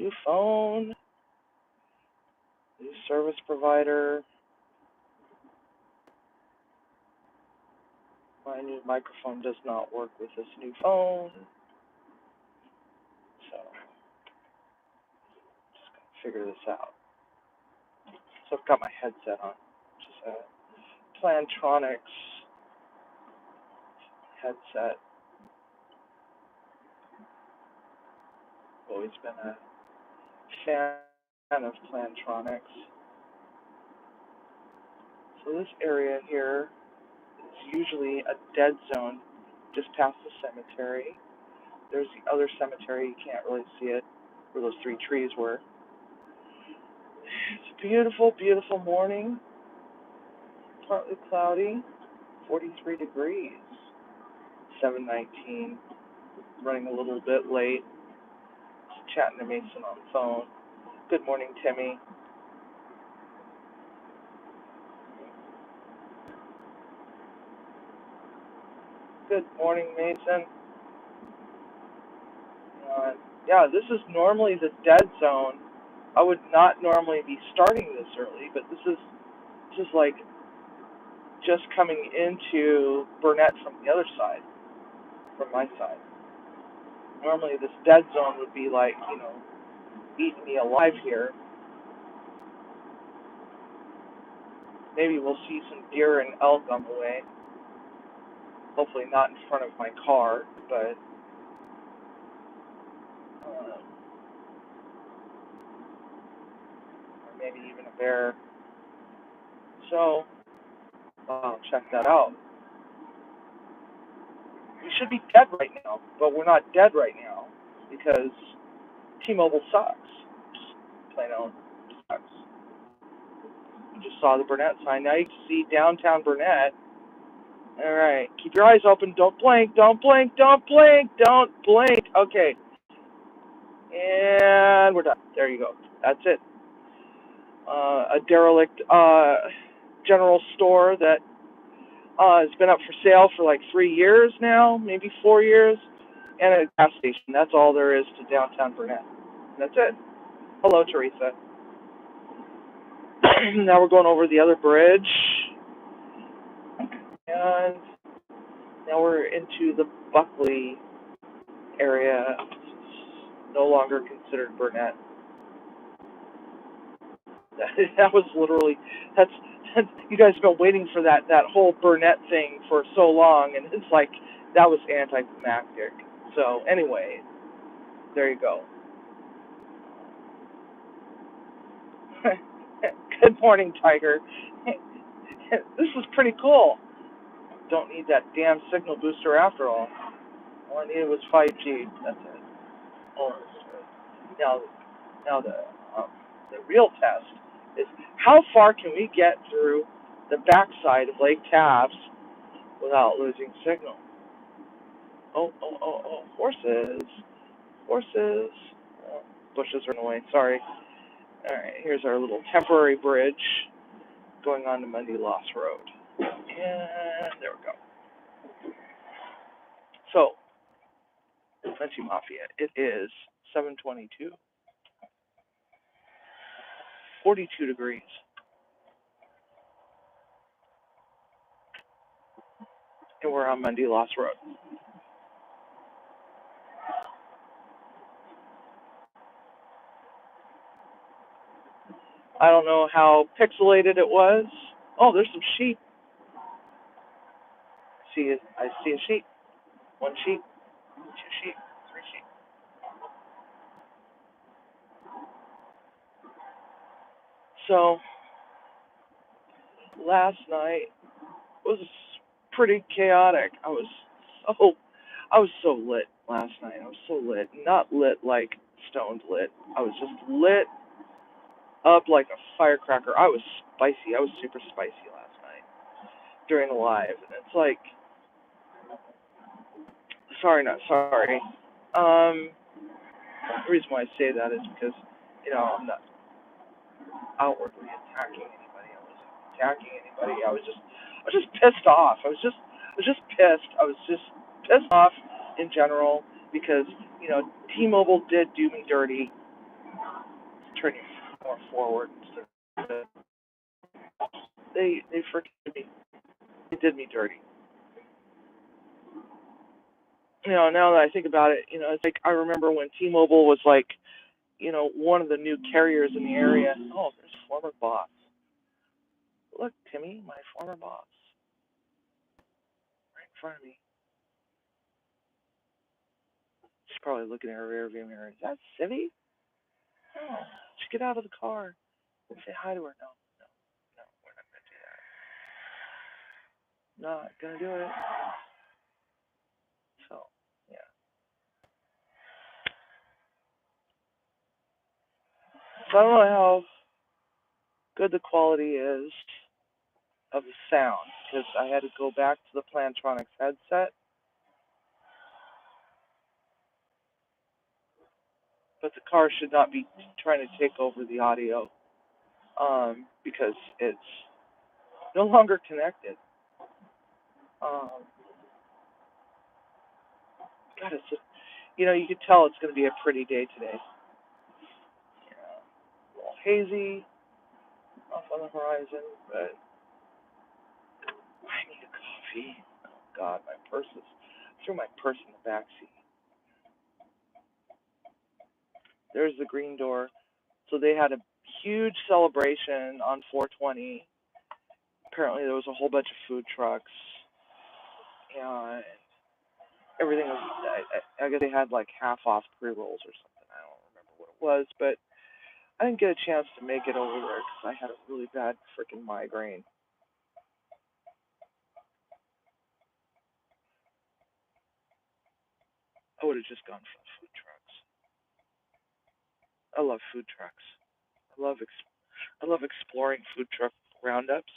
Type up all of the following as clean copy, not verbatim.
New phone, new service provider. My new microphone does not work with this new phone. So, just gonna figure this out. So I've got my headset on, which is a Plantronics headset. I've always been a fan of Plantronics. So this area here is usually a dead zone just past the cemetery. There's the other cemetery, you can't really see it, where those 3 trees were. It's a beautiful, beautiful morning. Partly cloudy, 43 degrees, 7:19. Running a little bit late. Just chatting to Mason on the phone. Good morning, Timmy. Good morning, Mason. Yeah, this is normally the dead zone. I would not normally be starting this early, but this is like just coming into Burnett from the other side, from my side. Normally this dead zone would be like, eating me alive here. Maybe we'll see some deer and elk on the way. Hopefully not in front of my car, but or maybe even a bear. So I'll check that out. We should be dead right now, but we're not dead right now because T-Mobile sucks. Just plain out sucks. You just saw the Burnett sign. Now you can see downtown Burnett. All right, keep your eyes open. Don't blink. Don't blink. Don't blink. Don't blink. Okay. And we're done. There you go. That's it. A derelict general store that has been up for sale for like 3 years now, maybe 4 years, and a gas station. That's all there is to downtown Burnett. That's it. Hello, Teresa. Now we're going over the other bridge, and now we're into the Buckley area. It's no longer considered Burnett. That was literally, that's you guys have been waiting for that whole Burnett thing for so long, and it's like that was anticlimactic. So anyway, there you go. Good morning, Tiger. This is pretty cool. Don't need that damn signal booster after all. All I needed was 5G. That's it. Oh, now the real test is how far can we get through the backside of Lake Taft without losing signal. Oh, horses. Horses. Oh, bushes are in the way, sorry. All right, here's our little temporary bridge going on to Mundy Lost Road. And there we go. So, Munchie Mafia, it is 7:22. 42 degrees. And we're on Mundy Lost Road. I don't know how pixelated it was. Oh, there's some sheep. I see a sheep. 1 sheep, 2 sheep, 3 sheep. So, last night was pretty chaotic. I was so lit last night. I was so lit. Not lit like stoned lit. I was just lit up like a firecracker. I was spicy. I was super spicy last night during the live. And it's like, not sorry. The reason why I say that is because, I'm not outwardly attacking anybody. I wasn't attacking anybody. I was just pissed off. I was just pissed. I was just pissed off in general because, T-Mobile did do me dirty. turn you more forward. They forgave me. They did me dirty. Now that I think about it, it's like I remember when T-Mobile was like, one of the new carriers in the area. Oh, there's former boss. Look, Timmy, my former boss, right in front of me. She's probably looking at her rearview mirror. Is that Civvy? Oh, just get out of the car and say hi to her. No, no, no, we're not gonna do that. Not gonna do it. So, yeah. So I don't know how good the quality is of the sound because I had to go back to the Plantronics headset, but the car should not be trying to take over the audio because it's no longer connected. Um, God, it's just, you could tell it's going to be a pretty day today. A little hazy off on the horizon, but I need a coffee. Oh God, my purse is. I threw my purse in the back seat. There's the green door. So they had a huge celebration on 420. Apparently there was a whole bunch of food trucks, and everything was. I guess they had like half off pre-rolls or something. I don't remember what it was, but I didn't get a chance to make it over there because I had a really bad freaking migraine. I would have just gone for the food trucks. I love food trucks. I love I love exploring food truck roundups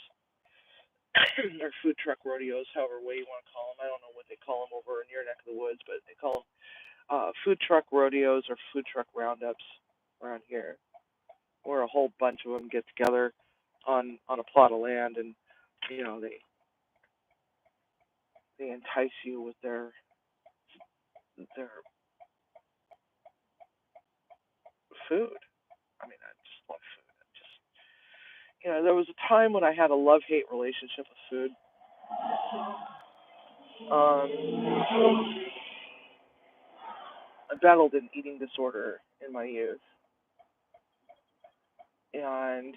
or food truck rodeos, however way you want to call them. I don't know what they call them over in your neck of the woods, but they call them food truck rodeos or food truck roundups around here, where a whole bunch of them get together on a plot of land, and they entice you with their food. I mean, I just love food. There was a time when I had a love-hate relationship with food. I battled an eating disorder in my youth, and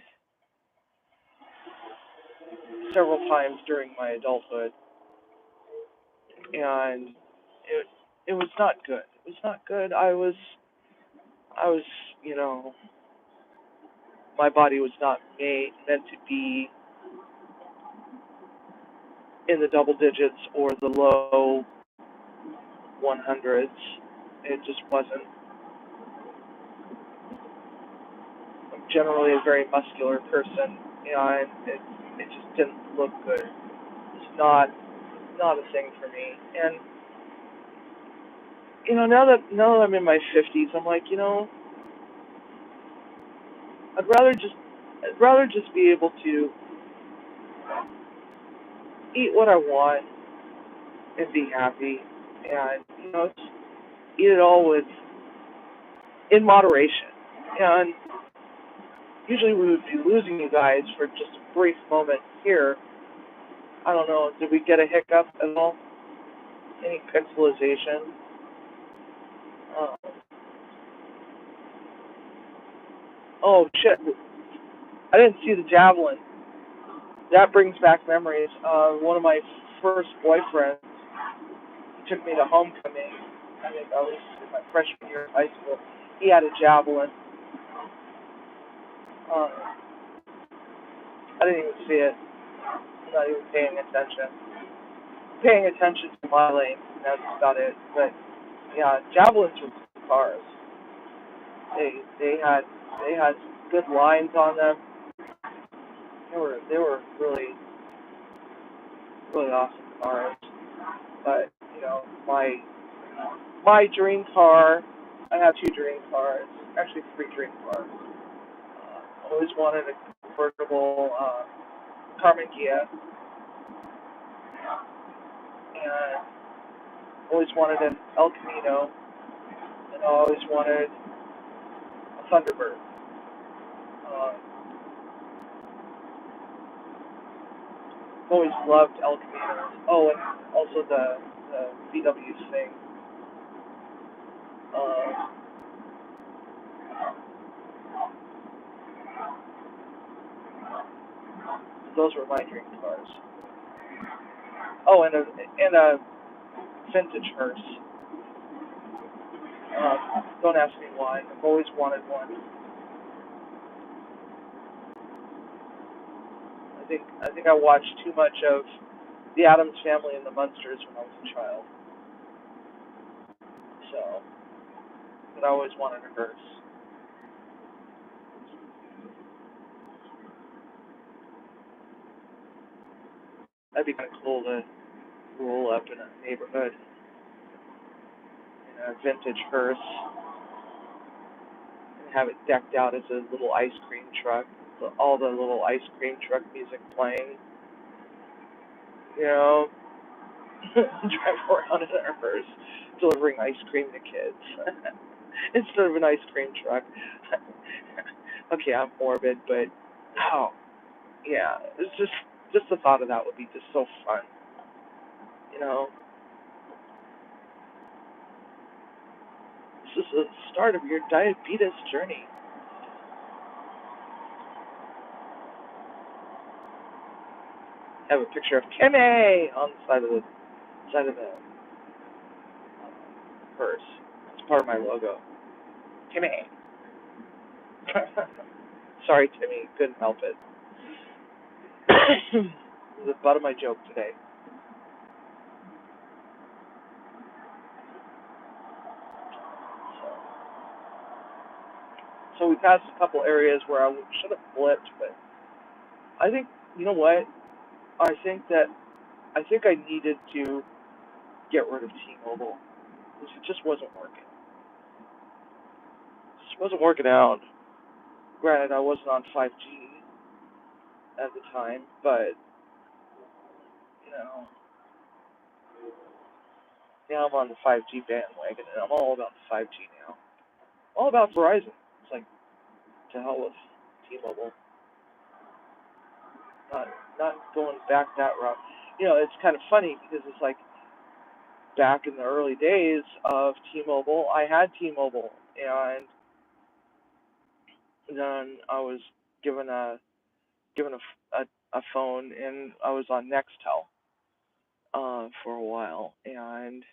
several times during my adulthood, and it was not good. It was not good. I was, you know, my body was not meant to be in the double digits or the low 100s. It just wasn't. I'm generally a very muscular person, and it just didn't look good. It's not a thing for me. And now that I'm in my 50s, I'm like, I'd rather just I'd rather just be able to eat what I want and be happy, and just eat it all with in moderation. And usually we would be losing you guys for just a brief moment here. I don't know. Did we get a hiccup at all? Any pixelization? Uh, oh shit! I didn't see the javelin. That brings back memories. One of my first boyfriends took me to homecoming. I think I was in my freshman year of high school. He had a javelin. Uh, I didn't even see it. I'm not even paying attention. Paying attention to my lane. That's about it. But yeah, javelins were cool cars. They had some good lines on them. They were really really awesome cars. But my dream car. I have two dream cars. Actually, three dream cars. Always wanted a convertible Carmen Gia, and always wanted an El Camino, and always wanted a Thunderbird. I've always loved El Camino. Oh, and also the VW thing. Uh, those were my dream cars. Oh, and a vintage hearse. Don't ask me why. I've always wanted one. I think I watched too much of the Addams Family and the Munsters when I was a child. So, but I always wanted a hearse. That'd be kind of cool to roll up in a neighborhood in a vintage hearse and have it decked out as a little ice cream truck. All the little ice cream truck music playing. You know, drive around in a hearse delivering ice cream to kids instead of an ice cream truck. Okay, I'm morbid, but oh yeah, it's just the thought of that would be just so fun. You know, this is the start of your diabetes journey. I have a picture of Kimmy on the side of the hearse. It's part of my logo. Kimmy. Sorry, Timmy, couldn't help it. The butt of my joke today. So we passed a couple areas where I should have blipped, but I think you know what? I think I needed to get rid of T-Mobile because it just wasn't working. It just wasn't working out. Granted, I wasn't on 5G at the time, but you know, now I'm on the 5G bandwagon, and I'm all about the 5G now. All about Verizon. It's like to hell with T-Mobile. Not not going back that route. You know, it's kind of funny because it's like back in the early days of T-Mobile, I had T-Mobile, and then I was given a phone, and I was on Nextel for a while, and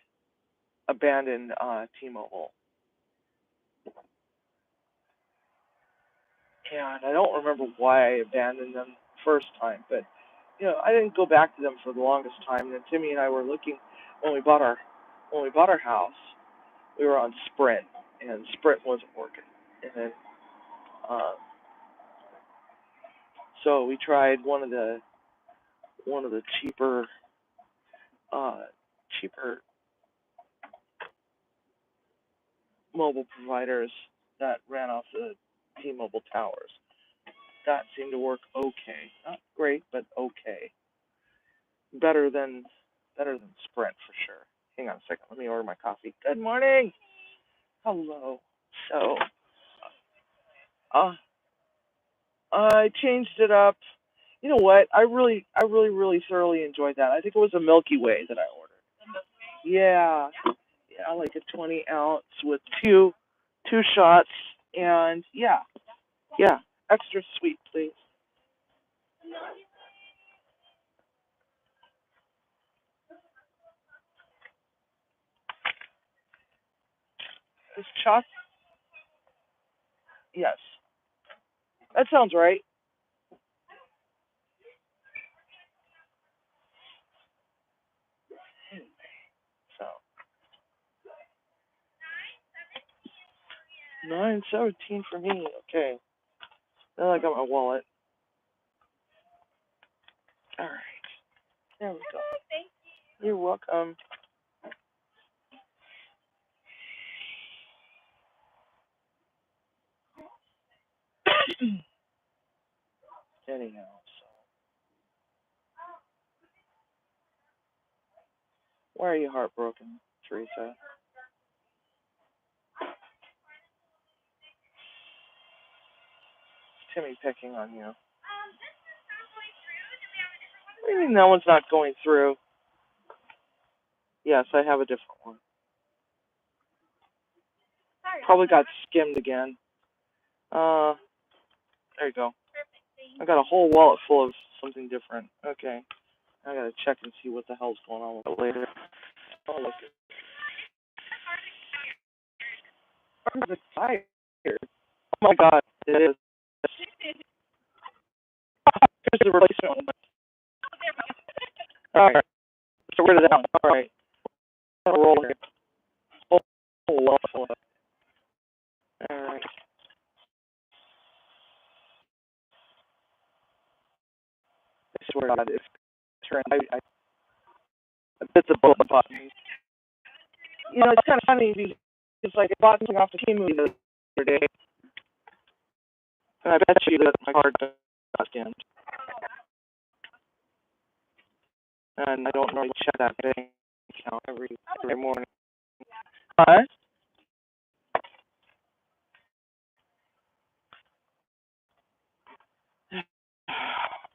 abandoned T-Mobile. And I don't remember why I abandoned them first time, but you know, I didn't go back to them for the longest time. And then Timmy and I were looking when we bought our when we bought our house. We were on Sprint, and Sprint wasn't working. And then uh, so we tried one of the uh, cheaper mobile providers that ran off the T-Mobile towers. That seemed to work okay. Not great, but okay. Better than Sprint for sure. Hang on a second. Let me order my coffee. Good morning. Hello. So, uh, I changed it up. You know what? I really thoroughly enjoyed that. I think it was a Milky Way that I ordered. Yeah, yeah, like a 20 ounce with two shots, and yeah, yeah, extra sweet, please. Is choc? Yes, that sounds right. So 9:17 for me. Okay, now I got my wallet. All right, there we go. You're welcome. Anyhow, so why are you heartbroken, Teresa? Timmy picking on you? What do you mean that one's not going through? Yes, I have a different one. Probably got skimmed again. There you go. I got a whole wallet full of something different. Okay. I gotta check and see what the hell's going on with it later. Oh, look. It's expired. Oh my god, it is. Here's the replacement one. Alright. So rid of that one. Alright. Roll here. Whole wallet full of it. Alright. I swear to God, it's I bit the bullet button. You know, it's kind of funny because, like, I bought something off the Temu the other day, and I bet you that my card got scammed. And I don't really check that bank account every morning. Huh?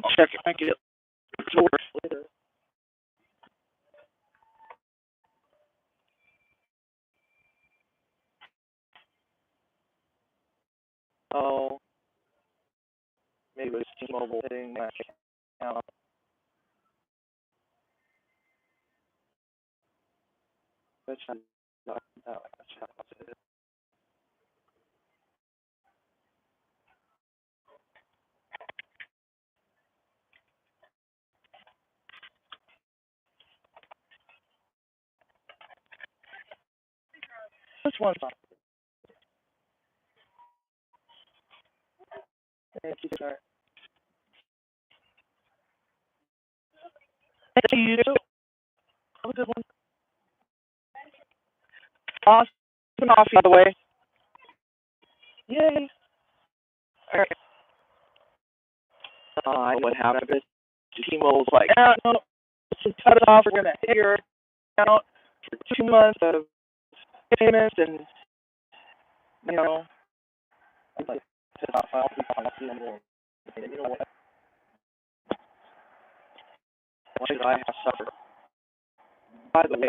I'll check if I get it to work later. Oh, maybe it was T-Mobile hitting my account. Which one's on? Thank you, sir. Thank you, you too. Have a good one. Awesome coffee, by the way. Yay. Alright. I know what happened. T-Mobile's like, no, let's cut it off. We're going to hit your account for 2 months of payments, and, you know, I'm like, pissed off. I'll be policy anymore. You know what? Why should I have to suffer? By the way,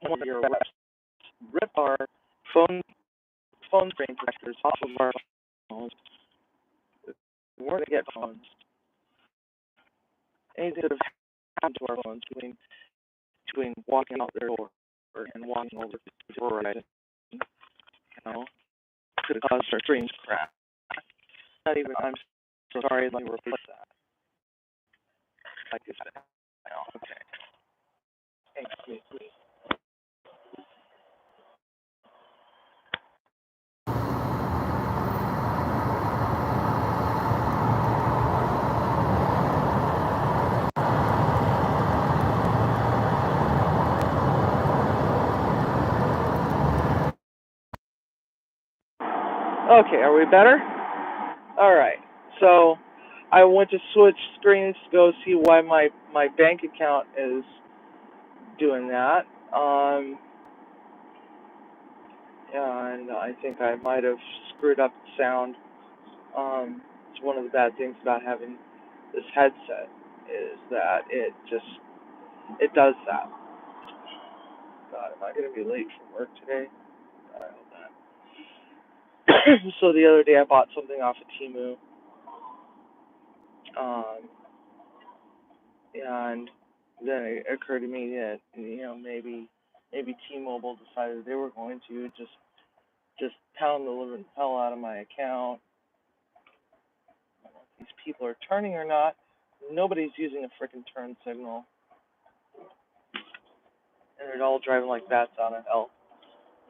one of your reps ripped our phone screen protectors off of our phones. We weren't going to get phones. Anything that have happened to our phones between walking out their door and walking over to verizon, you know, could have caused our screens to crack. Not even, I'm so sorry, let me replace that. Like I said, okay. Thanks, please. Okay, are we better? Alright, so I went to switch screens to go see why my bank account is doing that. And I think I might have screwed up the sound. It's one of the bad things about having this headset is that it does that. God, am I going to be late for work today? God, I hope not. So the other day I bought something off of Temu. And then it occurred to me that, you know, maybe T-Mobile decided they were going to just pound the living hell out of my account. I don't know if these people are turning or not. Nobody's using a frickin' turn signal. And they're all driving like bats out of hell.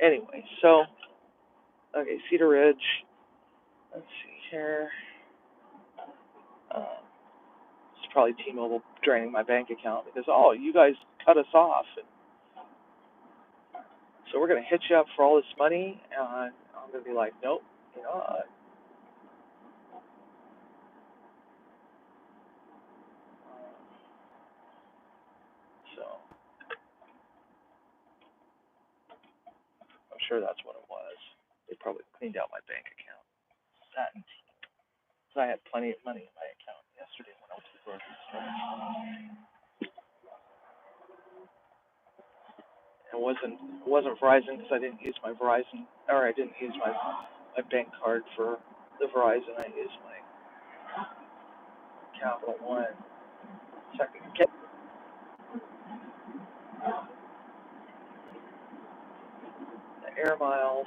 Anyway, so, okay, Cedar Ridge. Let's see here. It's probably T-Mobile draining my bank account because, oh, you guys cut us off. So we're going to hit you up for all this money, and I'm going to be like, nope, you know. So I'm sure that's what it was. They probably cleaned out my bank account. That and I had plenty of money in my account yesterday when I went to the grocery store. It wasn't Verizon because I didn't use my Verizon, or I didn't use my bank card for the Verizon. I used my Capital One checking the air miles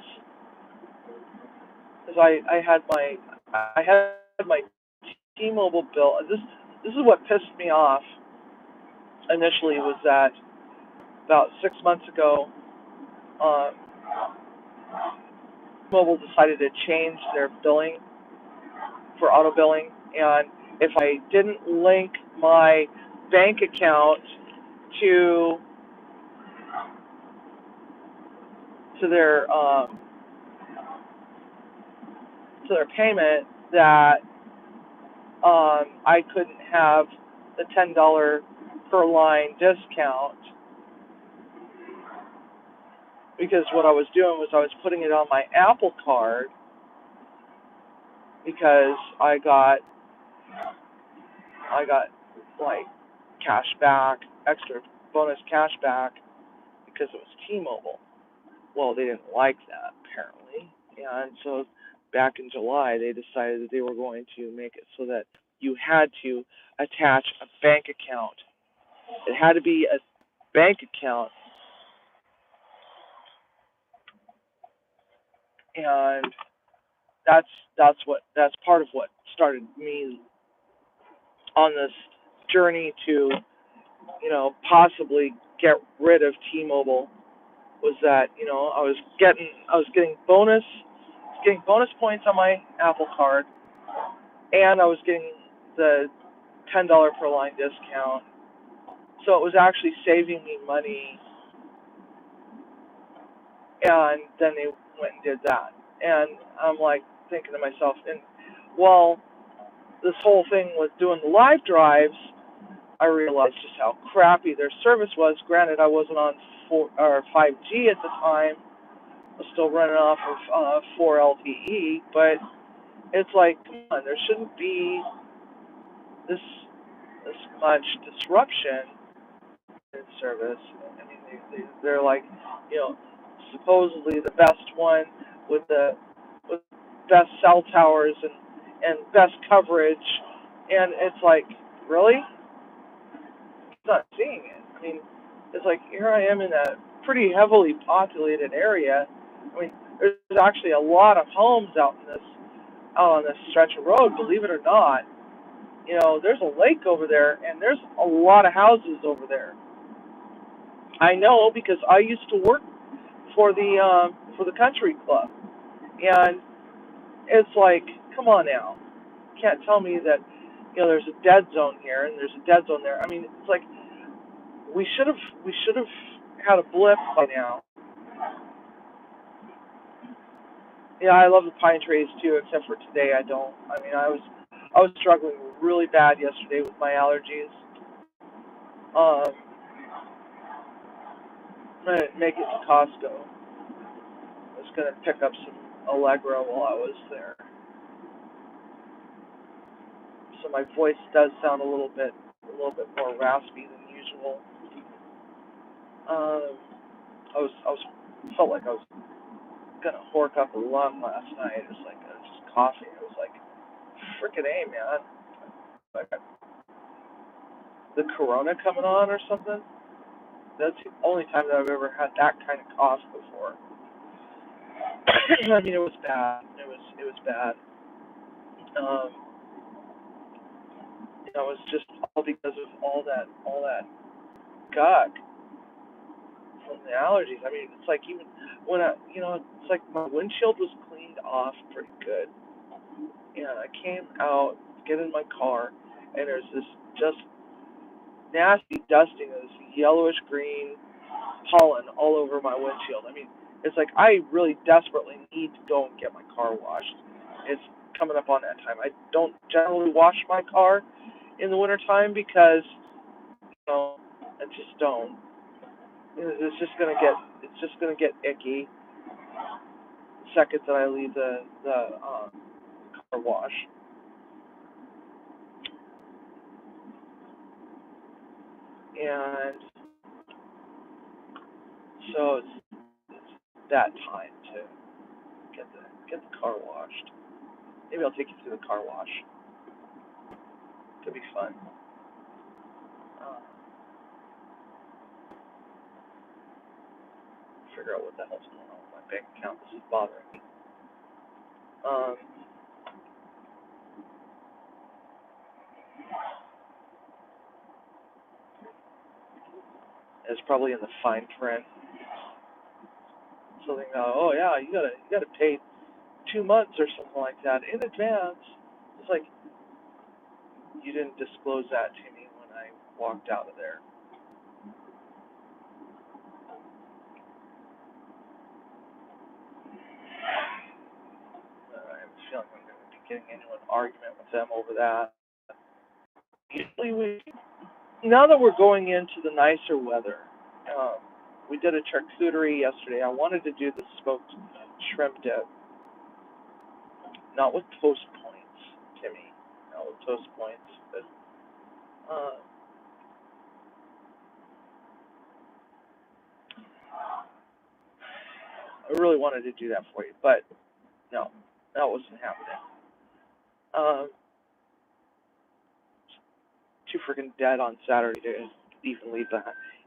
because I had my T-Mobile bill. This is what pissed me off initially was that about 6 months ago, um, Mobile decided to change their billing for auto billing, and if I didn't link my bank account to to their um, to their payment, that I couldn't have the $10 per line discount because what I was doing was I was putting it on my Apple card because I got like cash back, extra bonus cash back because it was T-Mobile. Well, they didn't like that apparently, and so back in July they decided that they were going to make it so that you had to attach a bank account. It had to be a bank account, and that's part of what started me on this journey to possibly get rid of T-Mobile. Was that I was getting bonus points on my Apple card, and I was getting the $10 per line discount. So it was actually saving me money, and then they went and did that. And I'm like thinking to myself, and while this whole thing was doing the live drives, I realized just how crappy their service was. Granted, I wasn't on 5G at the time. I was still running off of 4 LTE, but it's like, come on, there shouldn't be this this much disruption in service. I mean, they're like, you know, supposedly the best one with the with best cell towers and best coverage, and it's like, really? It's not seeing it. I mean, it's like here I am in a pretty heavily populated area. I mean, there's actually a lot of homes out on this stretch of road. Believe it or not, there's a lake over there, and there's a lot of houses over there. I know because I used to work for the country club, and it's like, come on now, you can't tell me that there's a dead zone here and there's a dead zone there. I mean, it's like we should have had a blip by now. Yeah, I love the pine trees too, except for today I don't. I mean, I was struggling really bad yesterday with my allergies. Um, I didn't make it to Costco. I was gonna pick up some Allegra while I was there, so my voice does sound a little bit more raspy than usual. Um, I was felt like I was gonna hork up a lung last night. It was like I was just coughing. It was like, freaking A, man. Like the corona coming on or something. That's the only time that I've ever had that kind of cough before. I mean, it was bad. It was bad. Um, it was just all because of all that gug from the allergies. I mean, it's like even when it's like my windshield was cleaned off pretty good, and I came out, get in my car, and there's this just nasty dusting of this yellowish green pollen all over my windshield. I mean, it's like I really desperately need to go and get my car washed. It's coming up on that time. I don't generally wash my car in the wintertime because I just don't. It's just gonna get icky the second that I leave the car wash. And so it's that time to get the car washed. Maybe I'll take you through the car wash. Could be fun. Uh, Figure out what the hell's going on with my bank account. This is bothering me. Um, it's probably in the fine print. Something. Oh yeah, you gotta pay 2 months or something like that in advance. It's like you didn't disclose that to me when I walked out of there. I have a feeling I'm going to be getting into an argument with them over that. Usually, now that we're going into the nicer weather, um, we did a charcuterie yesterday. I wanted to do the smoked shrimp dip, not with toast points, Timmy, not with toast points, but I really wanted to do that for you, but no, that wasn't happening. Um, too freaking dead on Saturday to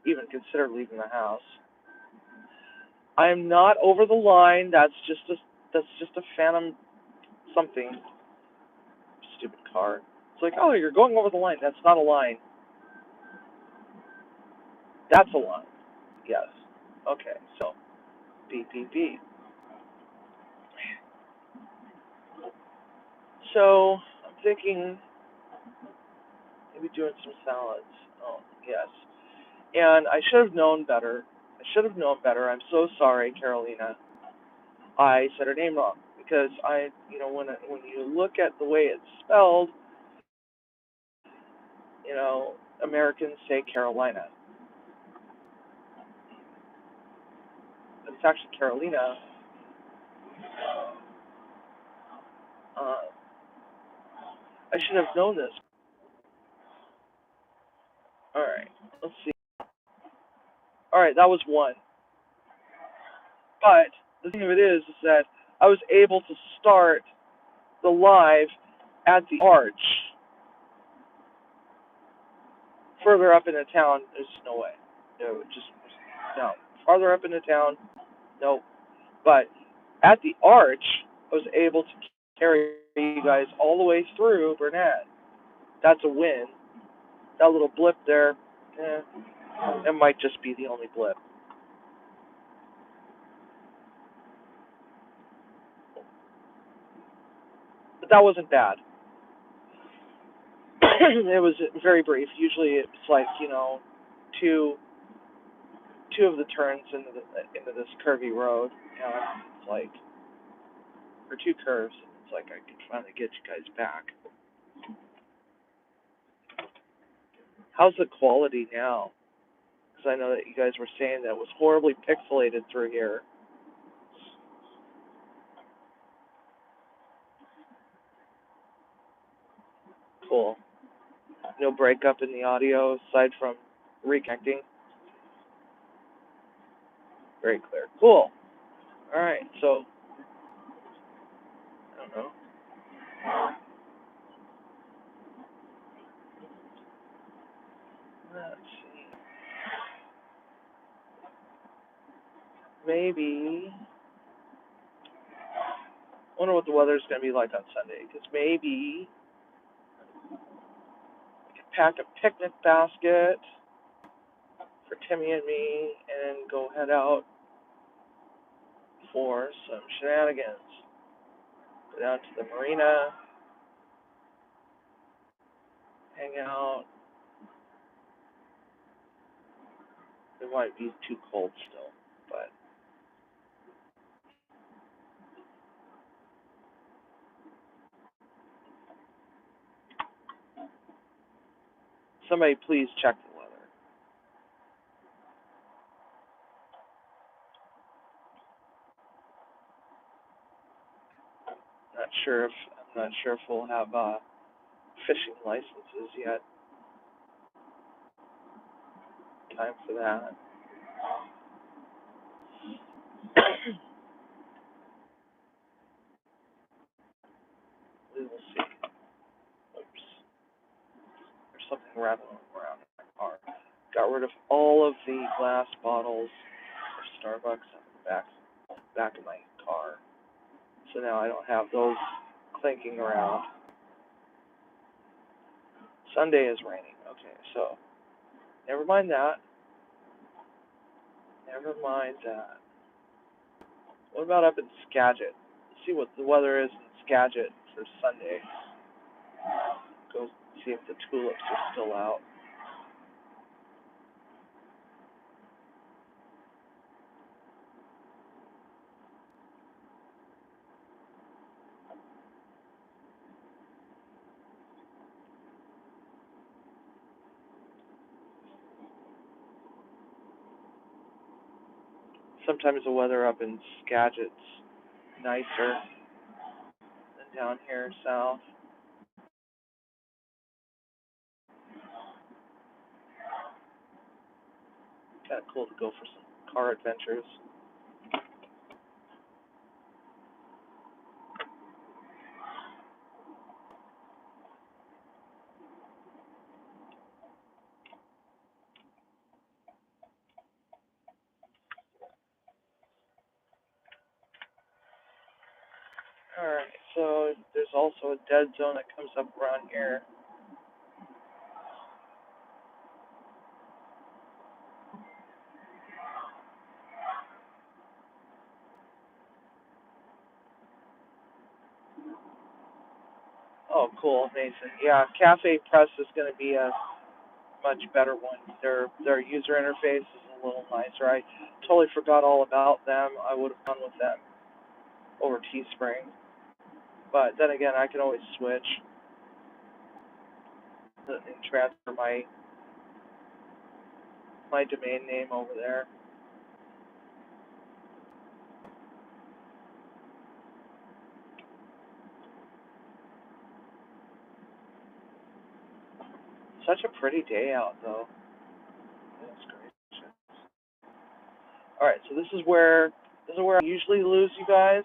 even consider leaving the house. I am not over the line. That's just a phantom something. Stupid car. It's like, oh, you're going over the line. That's not a line. That's a line. Yes. Okay. So beep beep beep. So I'm thinking maybe doing some salads. Oh yes. And I should have known better. I should have known better. I'm so sorry, Carolina. I said her name wrong because when you look at the way it's spelled, Americans say Carolina, but it's actually Carolina. Uh, I should have known this. All right, let's see. All right, that was one. But the thing of it is that I was able to start the live at the arch. Further up in the town, there's no way. No, just no. Farther up in the town, no. But at the arch, I was able to carry you guys all the way through Burnett. That's a win. That little blip there, it might just be the only blip. But that wasn't bad. It was very brief. Usually it's like, two two of the turns into this curvy road. It's like, or two curves. It's like I can finally get you guys back. How's the quality now? Because I know that you guys were saying that it was horribly pixelated through here. Cool. No breakup in the audio aside from reconnecting. Very clear. Cool. All right. So I don't know. Let's see. Maybe. I wonder what the weather's going to be like on Sunday. Because maybe we could pack a picnic basket for Timmy and me and go head out for some shenanigans. Go down to the marina, hang out. It might be too cold still, but somebody please check the weather. I'm not sure if we'll have fishing licenses yet. time for that. We will see. Oops. There's something rattling around in my car. Got rid of all of the glass bottles of Starbucks in the back of my car. So now I don't have those clinking around. Sunday is raining. Okay, so never mind that. Never mind that. What about up in Skagit? Let's see what the weather is in Skagit for Sunday. Go see if the tulips are still out. Sometimes the weather up in Skagit's nicer than down here south. Kind of cool to go for some car adventures. Alright, so there's also a dead zone that comes up around here. Oh, cool, Nathan. Yeah, Cafe Press is going to be a much better one. Their user interface is a little nicer. I totally forgot all about them. I would have gone with them over Teespring. But then again, I can always switch and transfer my domain name over there. Such a pretty day out, though. That's great. All right, so this is where I usually lose you guys.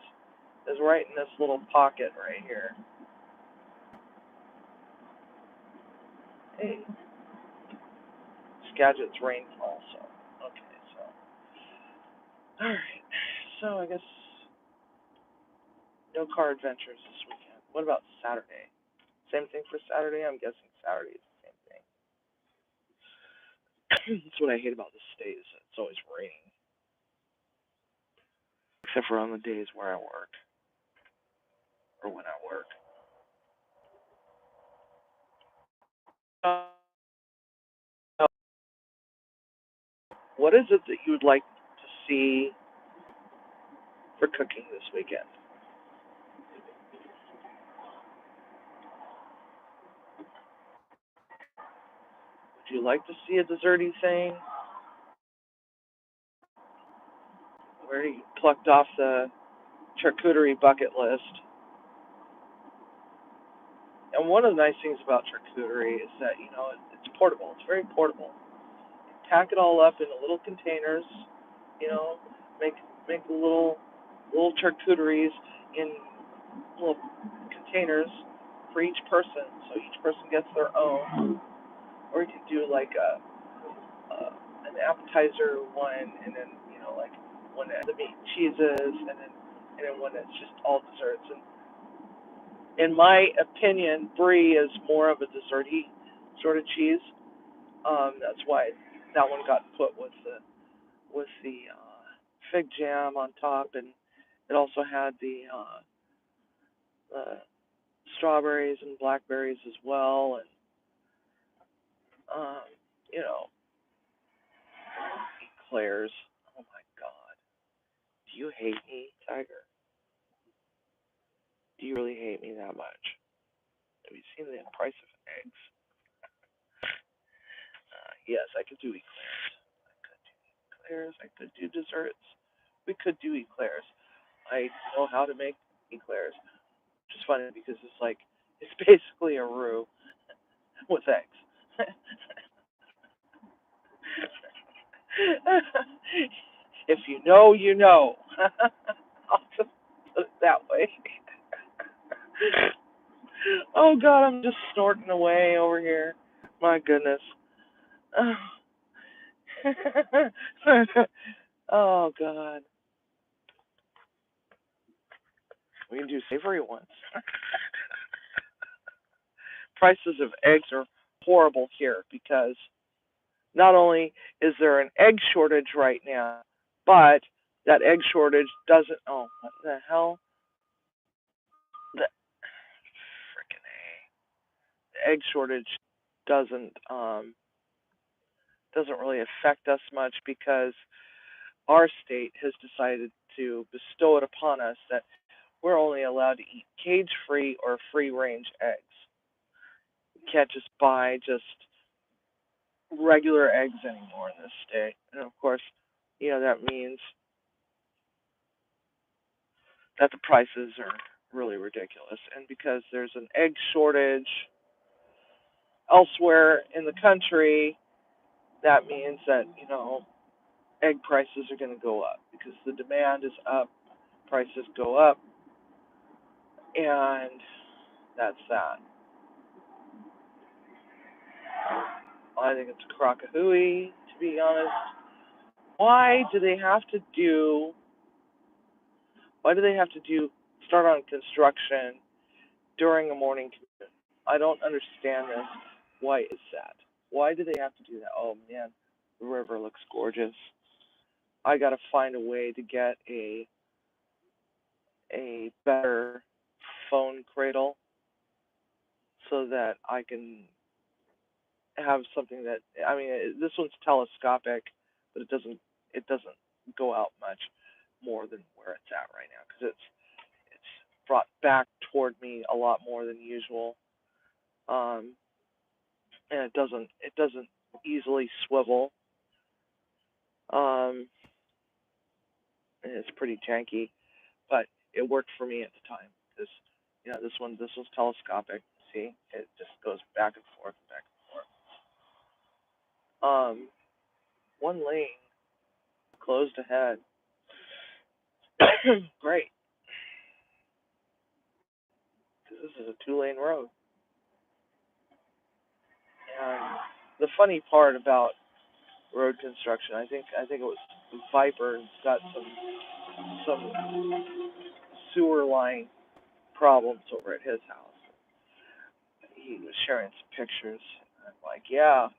Is right in this little pocket right here. Hey, Skagit's rain also. Okay, so all right, so I guess no car adventures this weekend. What about Saturday? Same thing for Saturday. I'm guessing Saturday is the same thing. That's what I hate about this state is it's always raining, except for on the days where I work or when I work. What is it that you would like to see for cooking this weekend? Would you like to see a desserty thing where you plucked off the charcuterie bucket list? And one of the nice things about charcuterie is that it's portable. It's very portable. Pack it all up in little containers. You know, make little charcuteries in little containers for each person, so each person gets their own. Or you could do like an appetizer one, and then like one that the meat and cheeses, and then one that's just all desserts. And in my opinion, brie is more of a desserty sort of cheese. That's why that one got put with the fig jam on top, and it also had the strawberries and blackberries as well, and um, you know, eclairs. Oh my God, do you hate me, Tiger? Do you really hate me that much? Have you seen the price of eggs? Yes, I could do eclairs. I could do desserts. We could do eclairs. I know how to make eclairs, which is funny because it's basically a roux with eggs. If you know, you know. I'll just put it that way. Oh God, I'm just snorting away over here. My goodness. Oh God. We can do savory ones. Prices of eggs are horrible here because not only is there an egg shortage right now, but that egg shortage doesn't. Oh, what the hell? The freaking A. The egg shortage doesn't doesn't really affect us much because our state has decided to bestow it upon us that we're only allowed to eat cage-free or free-range eggs. You can't just buy just regular eggs anymore in this state. And of course, that means that the prices are really ridiculous. And because there's an egg shortage elsewhere in the country, that means that, egg prices are going to go up because the demand is up, prices go up, and that's that. I think it's a crock of hooey, to be honest. Why do they have to do why do they have to do start on construction during a morning commute? I don't understand this. Why is that? Why do they have to do that? Oh man, the river looks gorgeous. I gotta find a way to get a better phone cradle so that I can have something that this one's telescopic, but it doesn't go out much more than where it's at right now because it's brought back toward me a lot more than usual. Um, and it doesn't easily swivel. Um, and it's pretty janky, but it worked for me at the time because this was telescopic. See, it just goes back and forth and back and forth. One lane closed ahead. Great, because this is a two-lane road. And the funny part about road construction, I think it was Viper's got some sewer line problems over at his house. He was sharing some pictures. I'm like, yeah,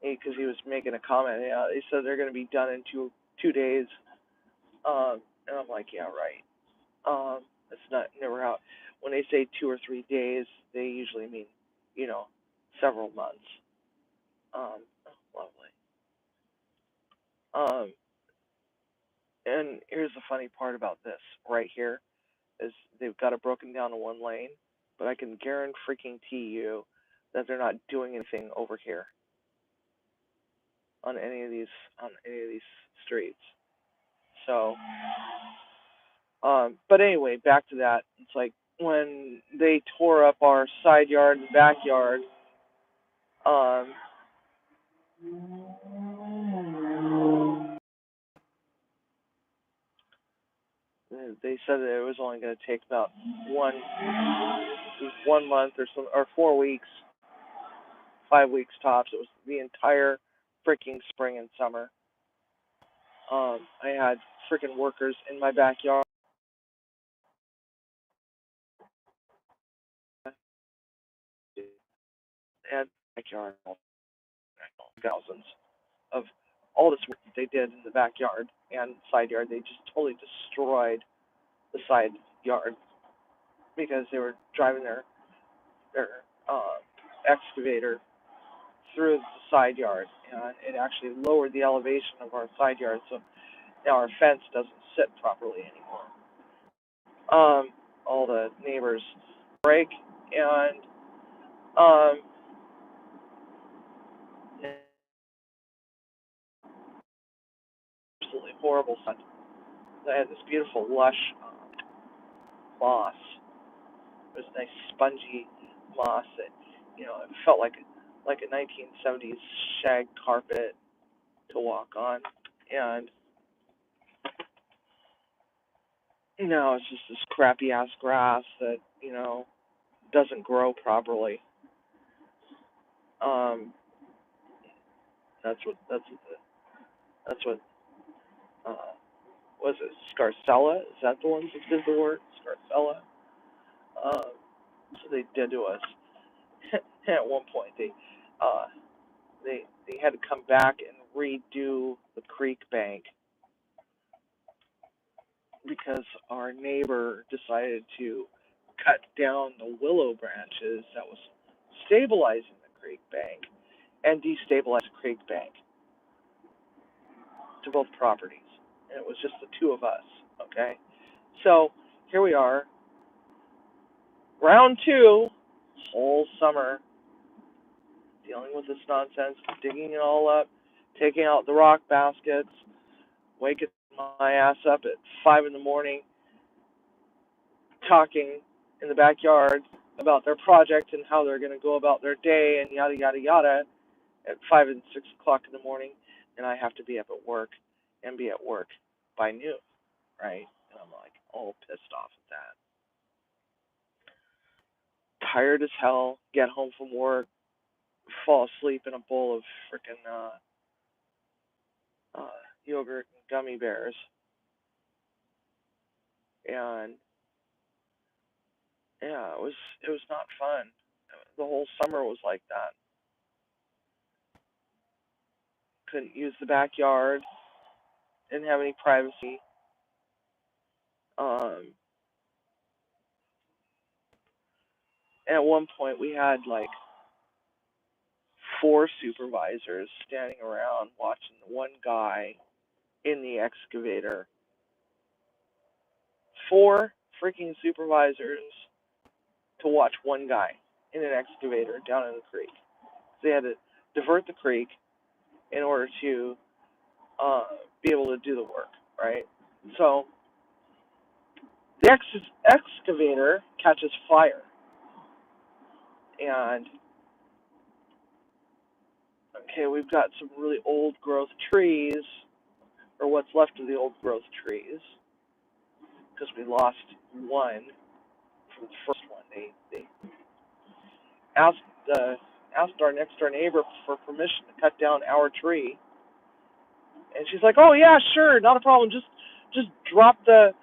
because he was making a comment. Yeah, they said they're going to be done in two days. And I'm like, yeah, right. It's not never out. When they say 2 or 3 days, they usually mean, several months. Lovely. Um, and here's the funny part about this right here is they've got it broken down to one lane, but I can guarantee freaking you that they're not doing anything over here on any of these streets. So, but anyway, back to that. It's like when they tore up our side yard and backyard. Um, they said that it was only going to take about one month or 4 weeks, 5 weeks tops. It was the entire freaking spring and summer. I had freaking workers in my backyard and backyard thousands of all this work that they did in the backyard and side yard. They just totally destroyed the side yard because they were driving their excavator through the side yard, and it actually lowered the elevation of our side yard, so now our fence doesn't sit properly anymore. All the neighbors break, and um, absolutely horrible sun. I had this beautiful lush moss. It was nice spongy moss that it felt like a 1970s shag carpet. to walk on. And it's just this crappy ass grass that, doesn't grow properly. Um, that's what was it Scarcella? Is that the ones that did the work? Scarcella. So they did to us. At one point, uh, they had to come back and redo the creek bank because our neighbor decided to cut down the willow branches that was stabilizing the creek bank and destabilize the creek bank to both properties. And it was just the two of us, okay? So here we are, round two, whole summer, dealing with this nonsense, digging it all up, taking out the rock baskets, waking my ass up at 5 in the morning, talking in the backyard about their project and how they're going to go about their day and yada, yada, yada at 5 and 6 o'clock in the morning. And I have to be up at work and be at work by noon, right? And I'm like all pissed off at that. Tired as hell, get home from work, fall asleep in a bowl of freaking yogurt and gummy bears. And yeah, it was not fun. The whole summer was like that. Couldn't use the backyard, didn't have any privacy. Um, at one point, we had like 4 supervisors standing around watching the one guy in the excavator. 4 freaking supervisors to watch one guy in an excavator down in the creek. They had to divert the creek in order to be able to do the work, right? So the excavator catches fire, and okay, we've got some really old growth trees, or what's left of the old growth trees, because we lost one from the first one. They asked asked our next door neighbor for permission to cut down our tree, and she's like, "Oh yeah, sure, not a problem. Just drop the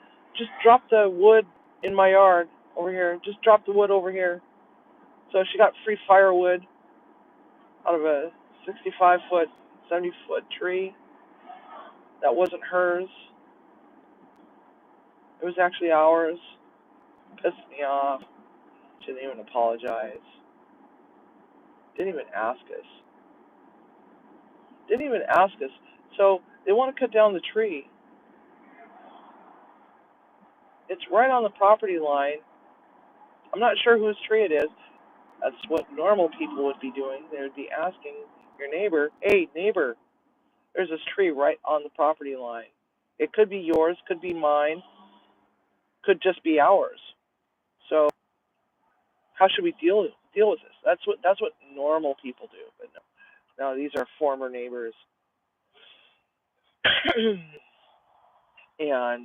wood in my yard over here. Just drop the wood over here." So she got free firewood out of a 65-foot, 70-foot tree that wasn't hers. It was actually ours. Pissed me off. She didn't even apologize. Didn't even ask us. Didn't even ask us. So they want to cut down the tree. It's right on the property line. I'm not sure whose tree it is. That's what normal people would be doing. They would be asking your neighbor, "Hey, neighbor, there's this tree right on the property line. It could be yours, could be mine, could just be ours. So how should we deal with this?" That's what normal people do. But no, these are former neighbors, and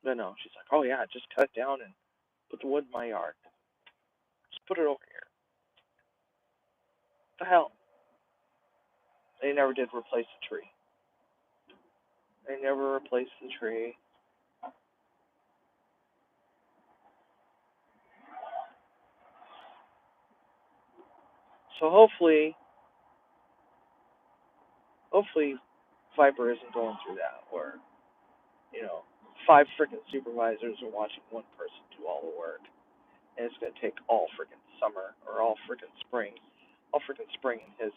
but no, she's like, "Oh yeah, just cut it down and put the wood in my yard. Just put it over here." What the hell? They never did replace the tree. They never replaced the tree. So hopefully, Viper isn't going through that, where 5 freaking supervisors are watching one person do all the work, and it's going to take all freaking summer or all freaking spring in,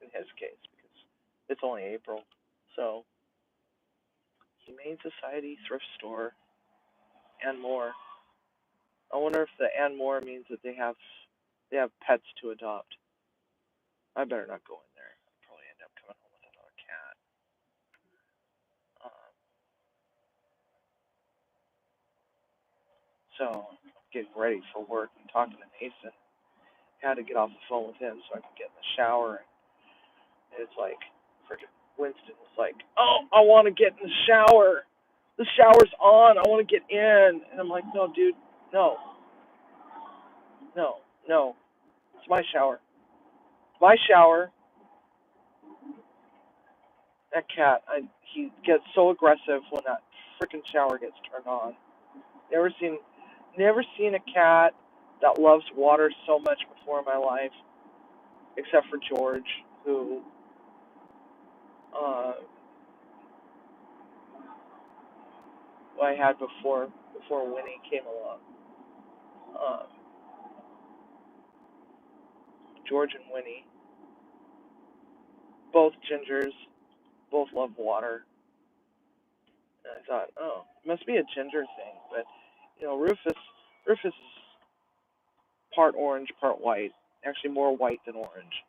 in his case, because it's only April. So Humane Society, thrift store, and more. I wonder if the and more means that they have pets to adopt. I better not go in there. I'll probably end up coming home with another cat. Um, so I'm getting ready for work and talking to Mason. Had to get off the phone with him so I could get in the shower and It's like freaking Winston was like, "Oh, I want to get in the shower. The shower's on. I want to get in." And I'm like, "No, dude, no, no, no. It's my shower. My shower." That cat, he gets so aggressive when that freaking shower gets turned on. Never seen, never seen a cat that loves water so much before in my life, except for George, who uh, I had before Winnie came along. Um, George and Winnie, both gingers, both love water. And I thought, oh, it must be a ginger thing. But Rufus is part orange, part white. Actually, more white than orange.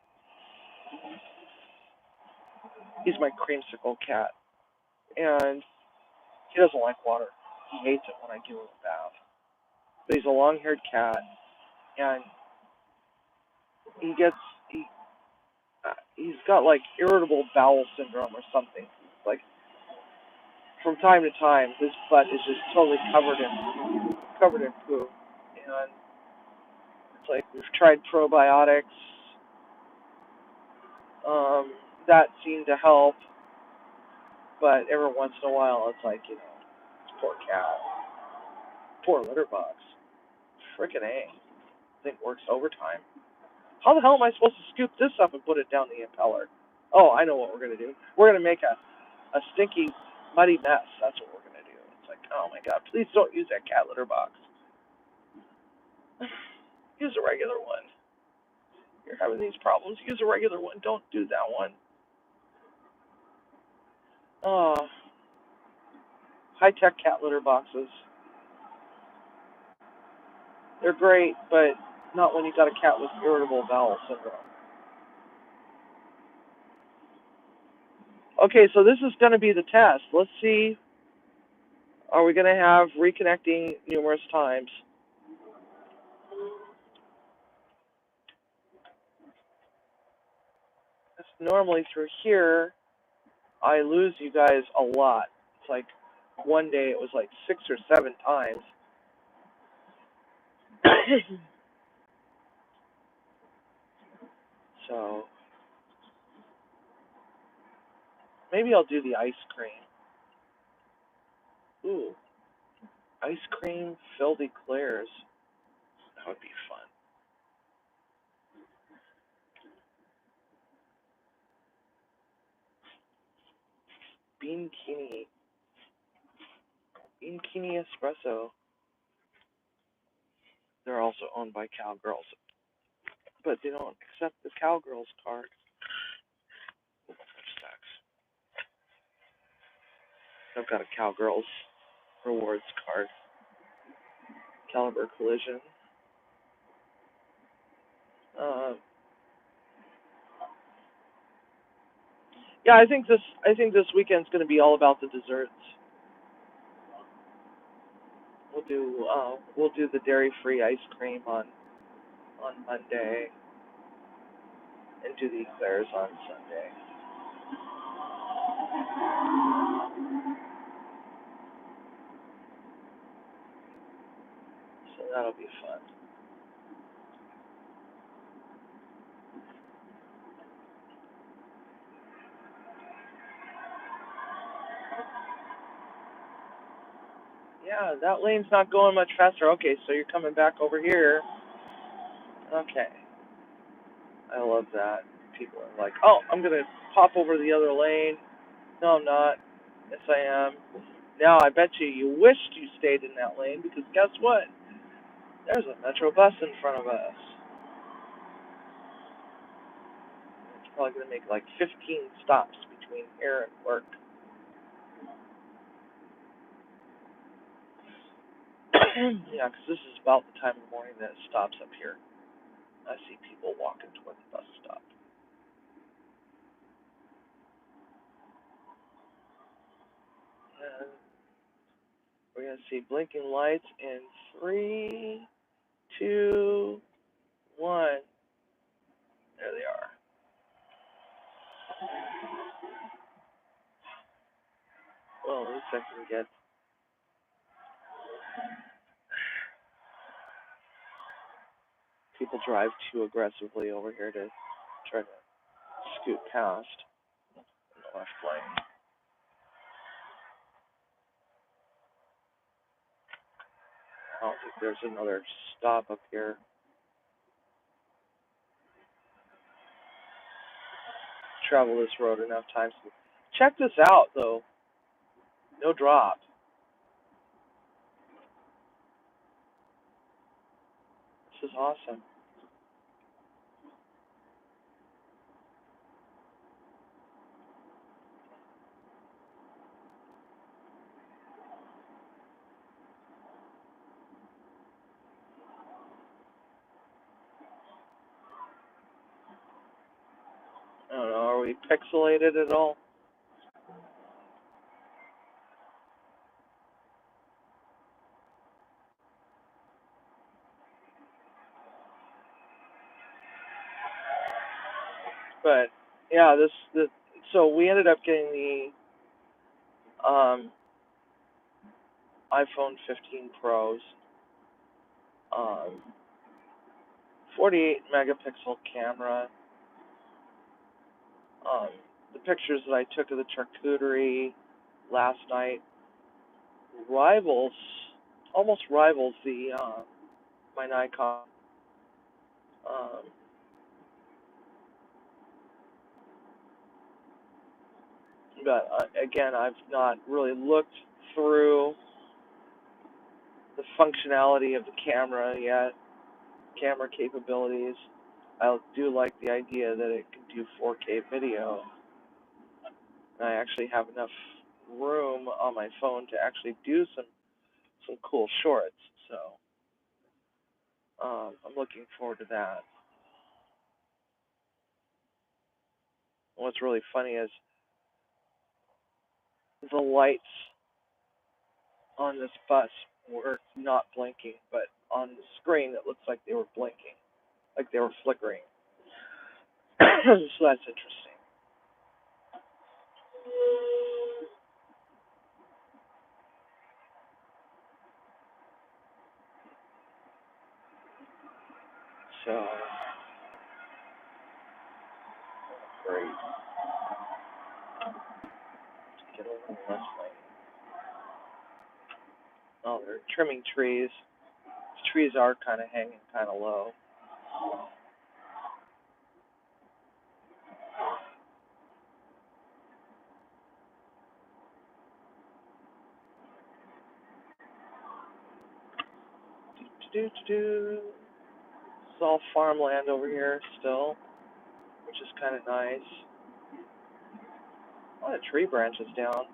He's my creamsicle cat, and he doesn't like water. He hates it when I give him a bath. But he's a long-haired cat, and he gets he he's got like irritable bowel syndrome or something. Like from time to time, his butt is just totally covered in poo, and it's like we've tried probiotics. Um, that seemed to help, but every once in a while, it's like poor cat, poor litter box, frickin' A. Thing works overtime. How the hell am I supposed to scoop this up and put it down the impeller? Oh, I know what we're gonna do. We're gonna make a stinky, muddy mess. That's what we're gonna do. It's like, oh my god, please don't use that cat litter box. Use a regular one. You're having these problems. Use a regular one. Don't do that one. Oh, high-tech cat litter boxes. They're great, but not when you got a cat with irritable bowel syndrome. Okay, so this is going to be the test. Let's see. Are we going to have reconnecting numerous times? Normally through here, I lose you guys a lot. It's like one day it was like 6 or 7 times. So maybe I'll do the ice cream. Ooh, ice cream filled eclairs. That would be fun. Beankini Espresso. They're also owned by Cowgirls, but they don't accept the Cowgirls card. I've got a Cowgirls rewards card. Caliber Collision. Yeah, I think this weekend's going to be all about the desserts. We'll do the dairy-free ice cream on Monday, and do the eclairs on Sunday. So that'll be fun. Yeah, that lane's not going much faster. Okay, so you're coming back over here. Okay. I love that. People are like, oh, I'm going to pop over to the other lane. No, I'm not. Yes, I am. Now, I bet you wished you stayed in that lane, because guess what? There's a Metro bus in front of us. It's probably going to make like 15 stops between here and work. Yeah, because this is about the time of the morning that it stops up here. I see people walking toward the bus stop. And we're going to see blinking lights in 3, 2, 1. There they are. Well, at least I can get. People drive too aggressively over here to try to scoot past in the left lane. I don't think there's another stop up here. Travel this road enough times. Check this out, though. No drop. This is awesome. I don't know. Are we pixelated at all? But yeah, so we ended up getting the iPhone 15 Pros, um, 48 megapixel camera. The pictures that I took of the charcuterie last night almost rivals the my Nikon. Um, but again, I've not really looked through the functionality of the camera yet, camera capabilities. I do like the idea that it can do 4K video. And I actually have enough room on my phone to actually do some cool shorts. So I'm looking forward to that. What's really funny is the lights on this bus were not blinking, but on the screen it looks like they were blinking, like they were flickering. So that's interesting. So great. Get over to the left lane. Oh, they're trimming trees. These trees are kind of hanging kind of low. It's all farmland over here still, which is kind of nice. A lot of tree branches down.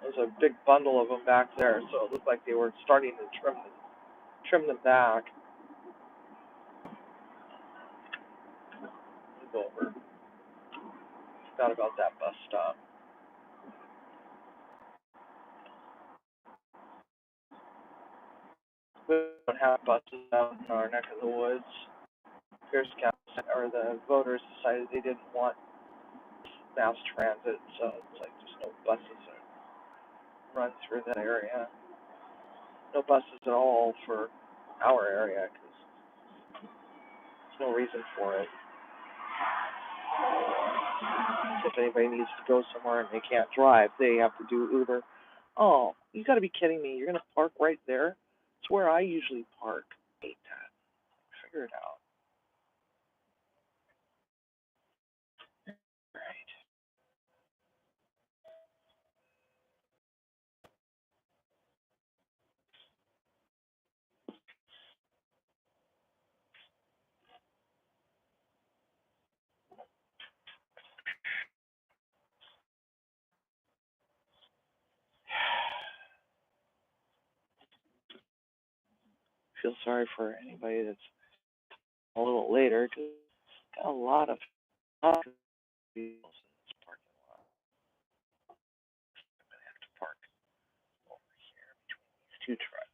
There's a big bundle of them back there, so it looked like they were starting to trim them back. Let me go over. Forgot about that bus stop. We don't have buses out in our neck of the woods. Pierce County, or the voters decided they didn't want mass transit, so it's like there's no buses that run through that area. No buses at all for our area because there's no reason for it. If anybody needs to go somewhere and they can't drive, they have to do Uber. Oh, you got to be kidding me! You're gonna park right there? It's where I usually park. I hate that. Figure it out. Right. Feel sorry for anybody that's a little later because got a lot of vehicles in this parking lot. I'm gonna have to park over here between these two trucks.